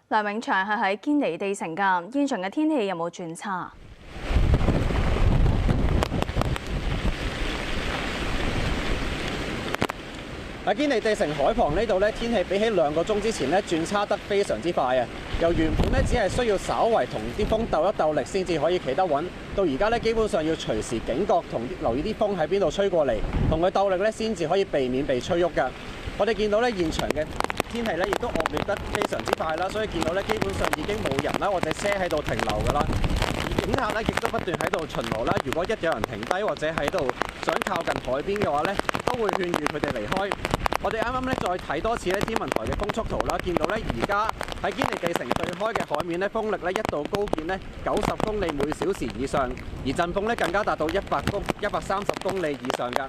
梁永祥係喺堅尼地城㗎，現場嘅天氣有冇轉差？喺堅尼地城海旁呢度咧，天氣比起2個鐘之前咧轉差得非常之快啊！由原本咧只係需要稍為同啲風鬥一鬥力先至可以企得穩，到而家咧基本上要隨時警覺同留意啲風喺邊度吹過嚟，同佢鬥力咧先至可以避免被吹喐㗎。我哋見到咧現場嘅天氣咧亦都惡劣得非常之快啦，所以見到咧基本上已經冇人啦或者車喺度停留㗎啦。而警察咧亦都不斷喺度巡邏啦，如果一有人停低或者喺度想靠近海邊嘅話咧，都會勸喻佢哋離開。我哋啱啱咧再睇多次咧天文台嘅風速圖啦，見到咧而家喺堅尼地城對開嘅海面咧風力咧一度高見咧90公里每小時以上，而陣風咧更加達到130公里以上㗎。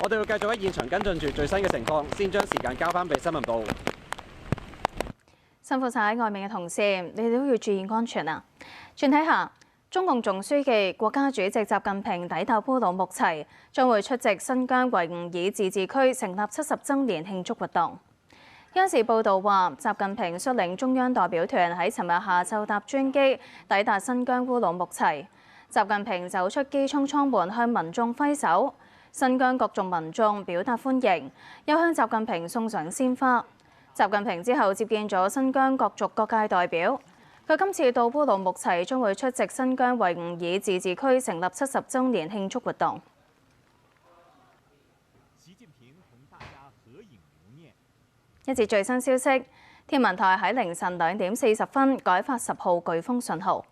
我哋要繼續喺現場跟進住最新嘅情況，先將時間交翻俾新聞部。辛苦晒喺外面嘅同事，你哋都要注意安全啊！轉睇下。中共總書記、國家主席習近平抵達烏魯木齊，將會出席新疆維吾爾自治區成立70週年慶祝活動。央視報導話，習近平率領中央代表團喺尋日下晝搭專機抵達新疆烏魯木齊。習近平走出機艙艙門向民眾揮手，新疆各族民眾表達歡迎，又向習近平送上鮮花。習近平之後接見咗新疆各族各界代表。佢今次到烏魯木齊將會出席新疆維吾爾自治區成立70週年慶祝活動。一節最新消息，天文台喺凌晨2點40分改發10號颶風信號。